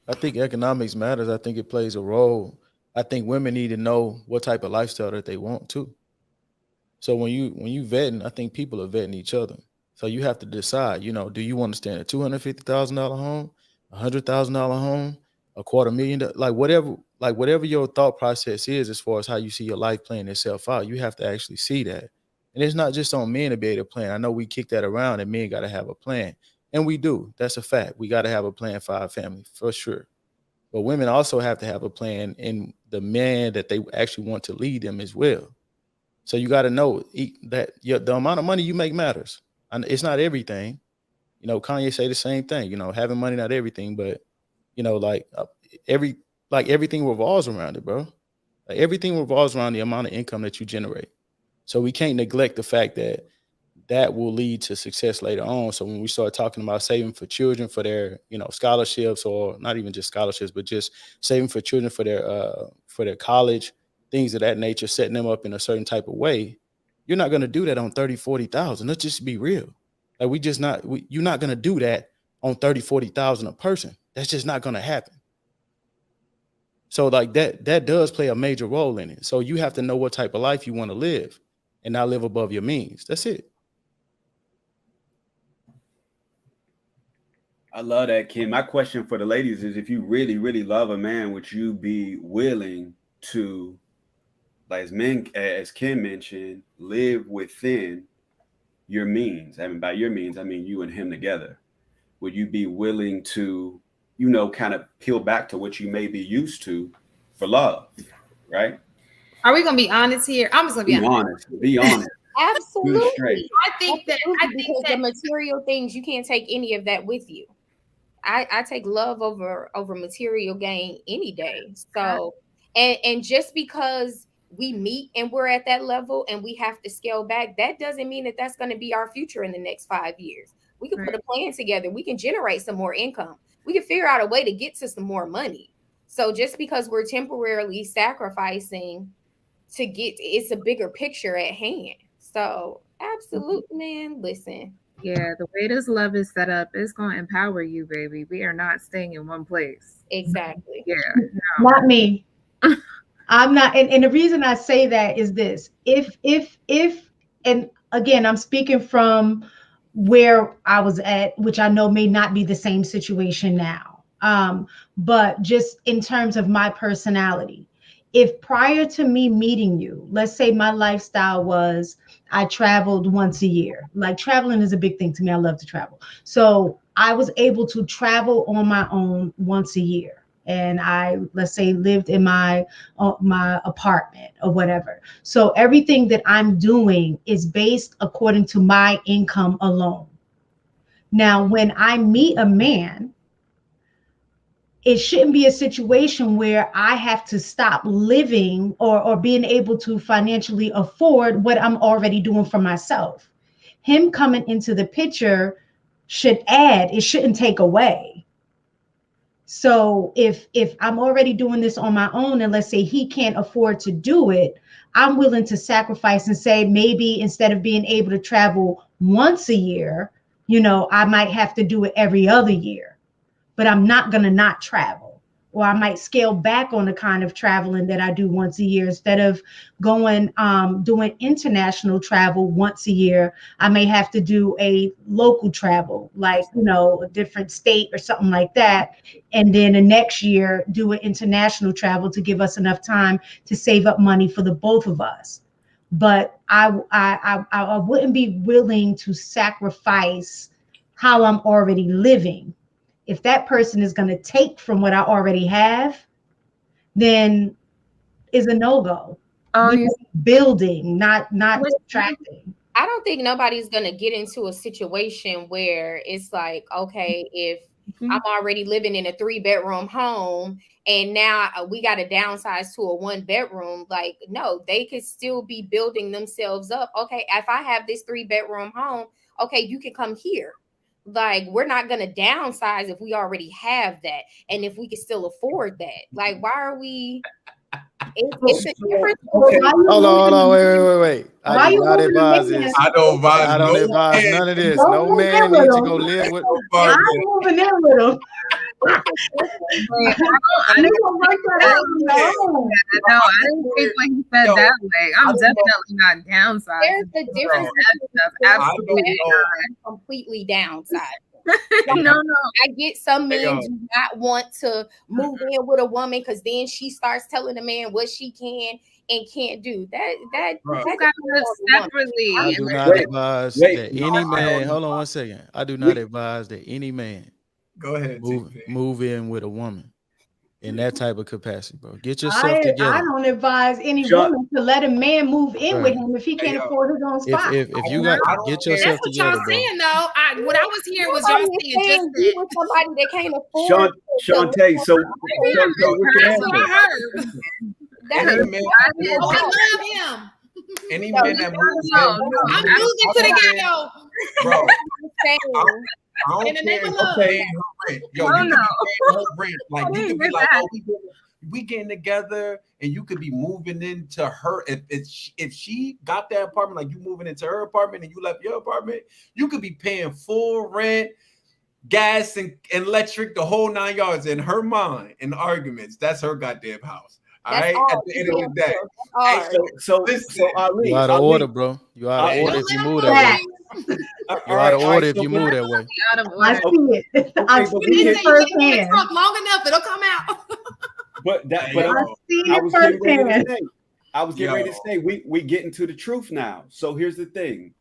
I think economics matters. I think it plays a role. I think women need to know what type of lifestyle that they want too. So when you vetting, I think people are vetting each other. So you have to decide, do you want to stay in a $250,000 home, $100,000 home, a quarter million, like whatever your thought process is as far as how you see your life playing itself out. You have to actually see that, and it's not just on men to be able to plan. I know we kick that around, and men got to have a plan, and we do. That's a fact. We got to have a plan for our family for sure. But women also have to have a plan in the man that they actually want to lead them as well. So you got to know that the amount of money you make matters. And it's not everything. Kanye say the same thing. Having money not everything, but like every everything revolves around it, bro. Like everything revolves around the amount of income that you generate. So we can't neglect the fact that that will lead to success later on. So when we start talking about saving for children for their, scholarships, or not even just scholarships, but just saving for children for their college, things of that nature, setting them up in a certain type of way, you're not going to do that on 30, 40,000. Let's just be real. Like you're not going to do that on 30, 40,000 a person. That's just not going to happen. So like that does play a major role in it. So you have to know what type of life you want to live and not live above your means. That's it. I love that, Kim. My question for the ladies is, if you really, really love a man, would you be willing to, like as Kim mentioned, live within your means? I mean, by your means, I mean you and him together. Would you be willing to, kind of peel back to what you may be used to for love, right? Are we gonna be honest here? I'm just gonna be Be honest. honest. Be honest. Shoot straight. Absolutely. I think that Absolutely, because the material things, you can't take any of that with you. I take love over material gain any day. So and just because we meet and we're at that level and we have to scale back, that doesn't mean that that's going to be our future in the next 5 years. We can put a plan together. We can generate some more income. We can figure out a way to get to some more money. So just because we're temporarily sacrificing to get, it's a bigger picture at hand. So absolutely, man. Listen. Yeah, the way this love is set up, it's going to empower you, baby. We are not staying in one place. Exactly. Yeah, no. Not me. I'm not, and the reason I say that is this: if, and again, I'm speaking from where I was at, which I know may not be the same situation now. But just in terms of my personality, if prior to me meeting you, let's say my lifestyle was I traveled once a year. Like traveling is a big thing to me. I love to travel. So I was able to travel on my own once a year. And I, let's say, lived in my apartment or whatever. So everything that I'm doing is based according to my income alone. Now, when I meet a man, it shouldn't be a situation where I have to stop living or being able to financially afford what I'm already doing for myself. Him coming into the picture should add, it shouldn't take away. So if I'm already doing this on my own, and let's say he can't afford to do it, I'm willing to sacrifice and say, maybe instead of being able to travel once a year, I might have to do it every other year, but I'm not going to not travel. Or I might scale back on the kind of traveling that I do once a year. Instead of going, doing international travel once a year, I may have to do a local travel, like, a different state or something like that. And then the next year, do an international travel to give us enough time to save up money for the both of us. But I wouldn't be willing to sacrifice how I'm already living. If that person is going to take from what I already have, then is a no-go. Oh, you Building, not subtracting. I don't think nobody's going to get into a situation where it's like, okay, if I'm already living in a 3-bedroom home and now we got to downsize to a 1-bedroom, like, no, they could still be building themselves up. Okay, if I have this 3-bedroom home, okay, you can come here. Like, we're not going to downsize if we already have that. And if we can still afford that, like, why are we? It's a difference. Okay. Hold on, wait. Why I do you not moving the advise man? this. I don't advise I don't no advise man. none of this. Don't No move man in with needs to him. go live with. I'm moving in with him. I I didn't don't work that out. No. no, I didn't think when he said that way. I'm definitely not downside. There's a difference between Stuff. successful Absolutely and completely downside. no. I get some men do not want to move in with a woman because then she starts telling the man what she can and can't do. That You gotta live separately. I do not advise that any man. Hold on one second. I do not advise that any man go ahead move in with a woman in that type of capacity, bro. Get yourself together. I don't advise any woman to let a man move in with him if he can't afford his own spot. If you got get yourself That's together, what y'all bro. saying though. What I was hearing was y'all saying just with somebody that can't afford. Shantae, so that's what I heard. Any man, I love him. Any man that moves I'm moving to the ghetto. bro. I don't In the care name of if love. you're paying her rent. Yo, you could be paying her rent. Like you could be like, oh, we getting together, and you could be moving into her. If she got that apartment, like you moving into her apartment, and you left your apartment, you could be paying full rent, gas and electric, the whole 9 yards. In her mind, in arguments, that's her goddamn house. All right. At the end of the day. So you out of order, bro. You out of order if you move that way. You out of order if you move that way. I see it. I see it firsthand. Long enough, it'll come out. I was getting ready to say we get into the truth now. So here's the thing: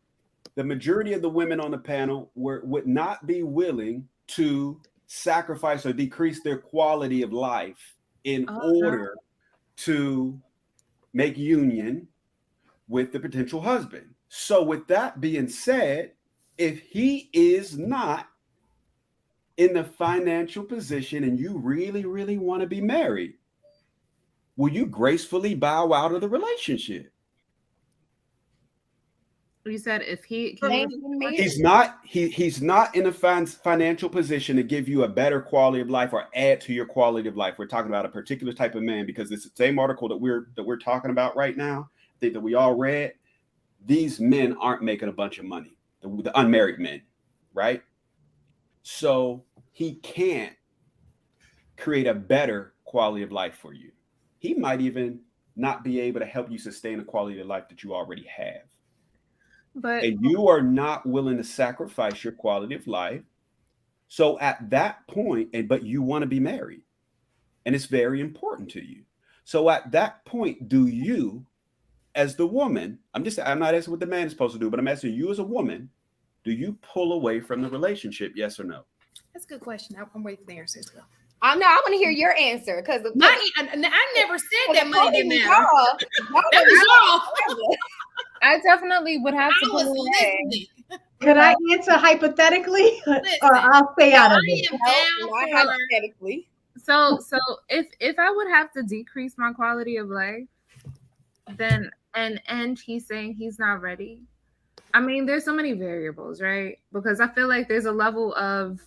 the majority of the women on the panel would not be willing to sacrifice or decrease their quality of life in order to make union with the potential husband. So with that being said, if he is not in the financial position and you really, really want to be married, will you gracefully bow out of the relationship? You said if he's not in a financial position to give you a better quality of life or add to your quality of life. We're talking about a particular type of man because it's the same article that we're talking about right now. I think that we all read. These men aren't making a bunch of money. The unmarried men, right? So he can't create a better quality of life for you. He might even not be able to help you sustain the quality of life that you already have. And you are not willing to sacrifice your quality of life. So at that point, but you want to be married, and it's very important to you. So at that point, do you, as the woman, I'm not asking what the man is supposed to do, but I'm asking you as a woman, do you pull away from the relationship? Yes or no? That's a good question. I'm waiting for the answer as well. I want to hear your answer because I never said that money didn't matter. That was y'all. I definitely would have to pull away. Could I answer hypothetically, or I'll stay out of it? Hypothetically. So if I would have to decrease my quality of life, then and he's saying he's not ready. I mean, there's so many variables, right? Because I feel like there's a level of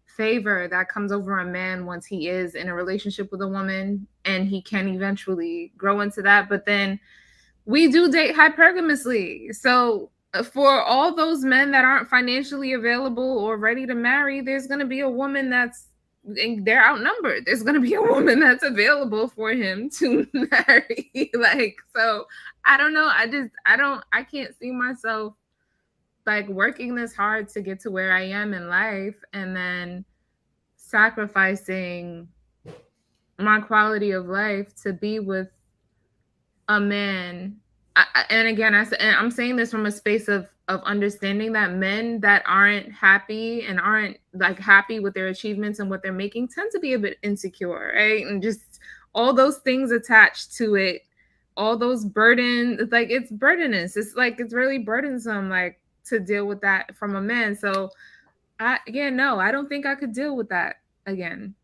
favor that comes over a man once he is in a relationship with a woman, and he can eventually grow into that. But then we do date hypergamously. So for all those men that aren't financially available or ready to marry, there's going to be a woman they're outnumbered. There's going to be a woman that's available for him to marry. So I don't know. I can't see myself working this hard to get to where I am in life and then sacrificing my quality of life to be with a man. And again, I'm saying this from a space of understanding that men that aren't happy and aren't happy with their achievements and what they're making tend to be a bit insecure, right? And just all those things attached to it, all those burdens, it's burdenous. It's really burdensome, to deal with that from a man. So I don't think I could deal with that again.